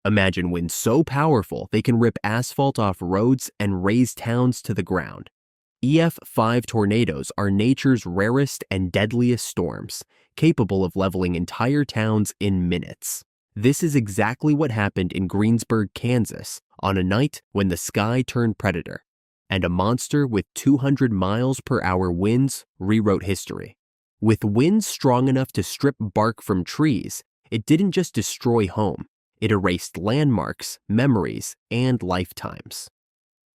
Imagine winds so powerful they can rip asphalt off roads and raze towns to the ground. EF5 tornadoes are nature's rarest and deadliest storms, capable of leveling entire towns in minutes. This is exactly what happened in Greensburg, Kansas, on a night when the sky turned predator, and a monster with 200 miles per hour winds rewrote history. With winds strong enough to strip bark from trees, it didn't just destroy home, it erased landmarks, memories, and lifetimes.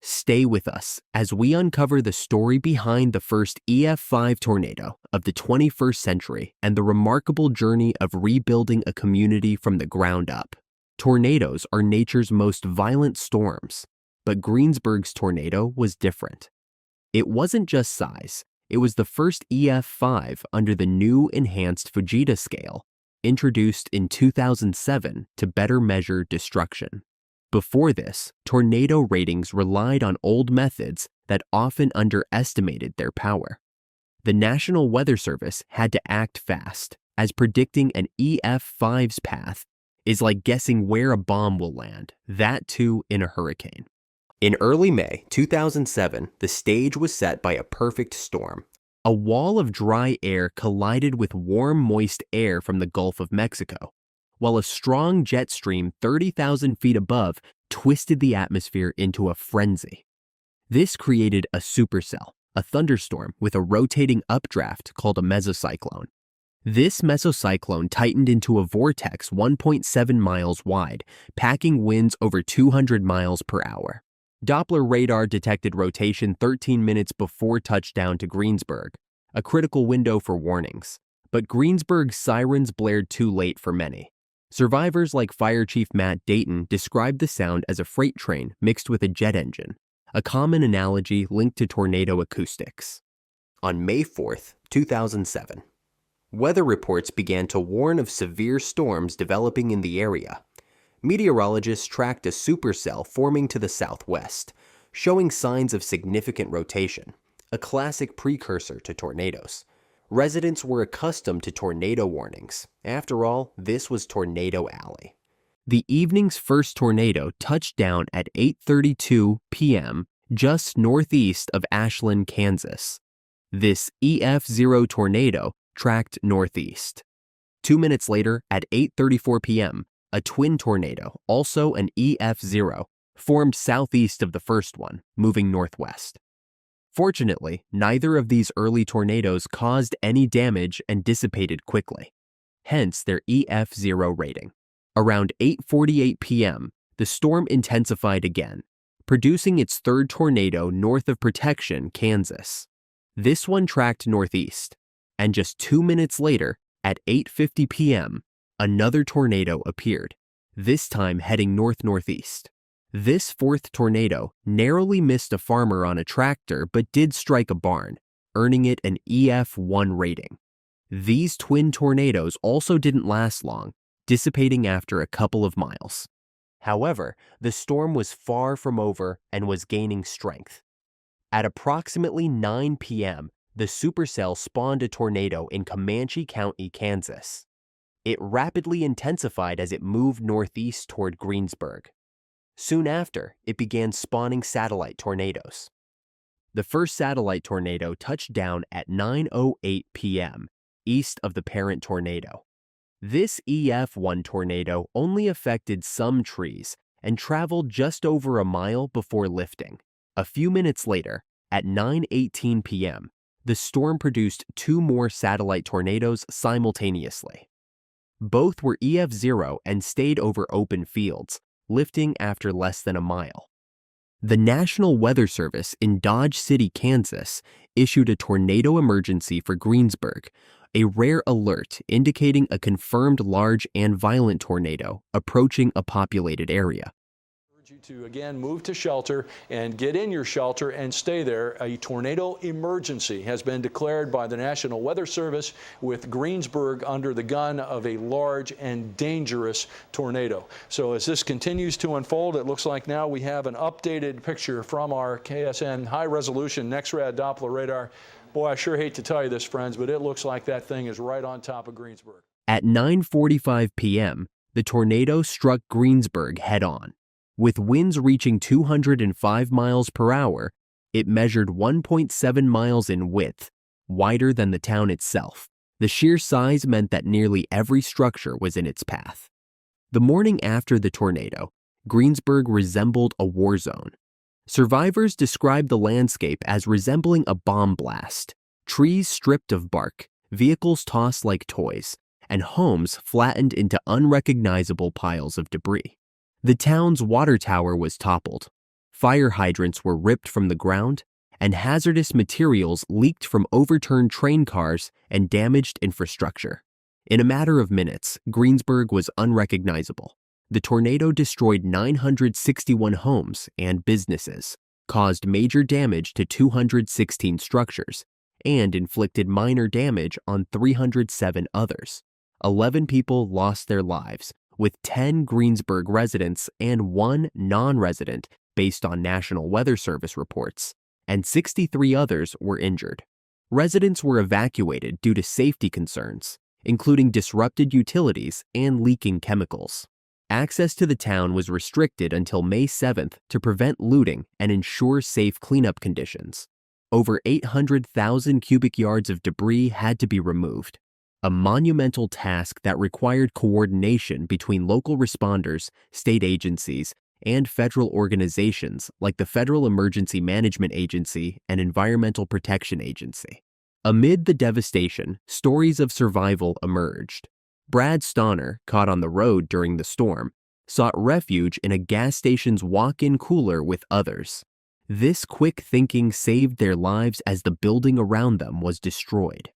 Stay with us as we uncover the story behind the first EF5 tornado of the 21st century and the remarkable journey of rebuilding a community from the ground up. Tornadoes are nature's most violent storms, but Greensburg's tornado was different. It wasn't just size, it was the first EF5 under the new enhanced Fujita scale, introduced in 2007 to better measure destruction. Before this, tornado ratings relied on old methods that often underestimated their power. The National Weather Service had to act fast, as predicting an EF5's path is like guessing where a bomb will land, that too in a hurricane. In early May 2007, the stage was set by a perfect storm. A wall of dry air collided with warm, moist air from the Gulf of Mexico, while a strong jet stream 30,000 feet above twisted the atmosphere into a frenzy. This created a supercell, a thunderstorm with a rotating updraft called a mesocyclone. This mesocyclone tightened into a vortex 1.7 miles wide, packing winds over 200 miles per hour. Doppler radar detected rotation 13 minutes before touchdown to Greensburg, a critical window for warnings. But Greensburg's sirens blared too late for many. Survivors like Fire Chief Matt Dayton described the sound as a freight train mixed with a jet engine, a common analogy linked to tornado acoustics. On May 4, 2007, weather reports began to warn of severe storms developing in the area. Meteorologists tracked a supercell forming to the southwest, showing signs of significant rotation, a classic precursor to tornadoes. Residents were accustomed to tornado warnings. After all, this was Tornado Alley. The evening's first tornado touched down at 8:32 p.m. just northeast of Ashland, Kansas. This EF0 tornado tracked northeast. 2 minutes later, at 8:34 p.m., a twin tornado, also an EF0, formed southeast of the first one, moving northwest. Fortunately, neither of these early tornadoes caused any damage and dissipated quickly, hence their EF0 rating. Around 8:48 p.m., the storm intensified again, producing its third tornado north of Protection, Kansas. This one tracked northeast, and just 2 minutes later, at 8:50 p.m., another tornado appeared, this time heading north-northeast. This fourth tornado narrowly missed a farmer on a tractor but did strike a barn, earning it an EF1 rating. These twin tornadoes also didn't last long, dissipating after a couple of miles. However, the storm was far from over and was gaining strength. At approximately 9 p.m., the supercell spawned a tornado in Comanche County, Kansas. It rapidly intensified as it moved northeast toward Greensburg. Soon after, it began spawning satellite tornadoes. The first satellite tornado touched down at 9:08 p.m., east of the parent tornado. This EF1 tornado only affected some trees and traveled just over a mile before lifting. A few minutes later, at 9:18 p.m., the storm produced 2 more satellite tornadoes simultaneously. Both were EF0 and stayed over open fields, lifting after less than a mile. The National Weather Service in Dodge City, Kansas, issued a tornado emergency for Greensburg, a rare alert indicating a confirmed large and violent tornado approaching a populated area. You to again move to shelter and get in your shelter and stay there. A tornado emergency has been declared by the National Weather Service, with Greensburg under the gun of a large and dangerous tornado. So as this continues to unfold, it looks like now we have an updated picture from our KSN high-resolution NEXRAD Doppler radar. Boy, I sure hate to tell you this, friends, but it looks like that thing is right on top of Greensburg. At 9:45 p.m., The tornado struck Greensburg head-on. With winds reaching 205 miles per hour, it measured 1.7 miles in width, wider than the town itself. The sheer size meant that nearly every structure was in its path. The morning after the tornado, Greensburg resembled a war zone. Survivors described the landscape as resembling a bomb blast. Trees stripped of bark, vehicles tossed like toys, and homes flattened into unrecognizable piles of debris. The town's water tower was toppled. Fire hydrants were ripped from the ground, and hazardous materials leaked from overturned train cars and damaged infrastructure. In a matter of minutes, Greensburg was unrecognizable. The tornado destroyed 961 homes and businesses, caused major damage to 216 structures, and inflicted minor damage on 307 others. 11 people lost their lives, with 10 Greensburg residents and 1 non-resident based on National Weather Service reports, and 63 others were injured. Residents were evacuated due to safety concerns, including disrupted utilities and leaking chemicals. Access to the town was restricted until May 7th to prevent looting and ensure safe cleanup conditions. Over 800,000 cubic yards of debris had to be removed, a monumental task that required coordination between local responders, state agencies, and federal organizations like the Federal Emergency Management Agency and Environmental Protection Agency. Amid the devastation, stories of survival emerged. Brad Stonner, caught on the road during the storm, sought refuge in a gas station's walk-in cooler with others. This quick thinking saved their lives as the building around them was destroyed.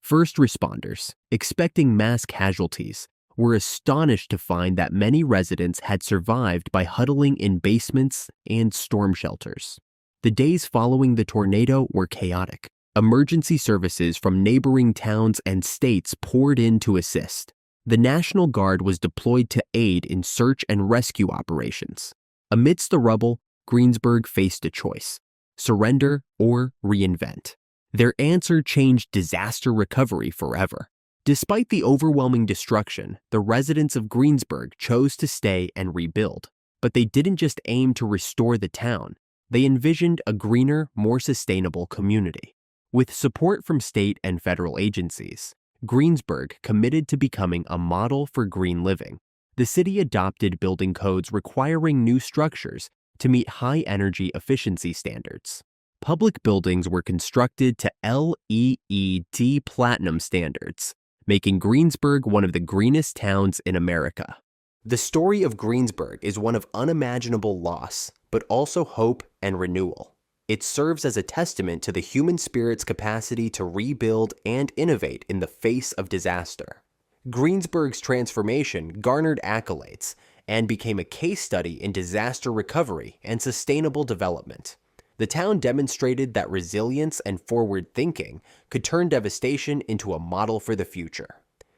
First responders, expecting mass casualties, were astonished to find that many residents had survived by huddling in basements and storm shelters. The days following the tornado were chaotic. Emergency services from neighboring towns and states poured in to assist. The National Guard was deployed to aid in search and rescue operations. Amidst the rubble, Greensburg faced a choice: surrender or reinvent. Their answer changed disaster recovery forever. Despite the overwhelming destruction, the residents of Greensburg chose to stay and rebuild. But they didn't just aim to restore the town. They envisioned a greener, more sustainable community. With support from state and federal agencies, Greensburg committed to becoming a model for green living. The city adopted building codes requiring new structures to meet high-energy efficiency standards. Public buildings were constructed to LEED Platinum standards, making Greensburg one of the greenest towns in America. The story of Greensburg is one of unimaginable loss, but also hope and renewal. It serves as a testament to the human spirit's capacity to rebuild and innovate in the face of disaster. Greensburg's transformation garnered accolades and became a case study in disaster recovery and sustainable development. The town demonstrated that resilience and forward thinking could turn devastation into a model for the future.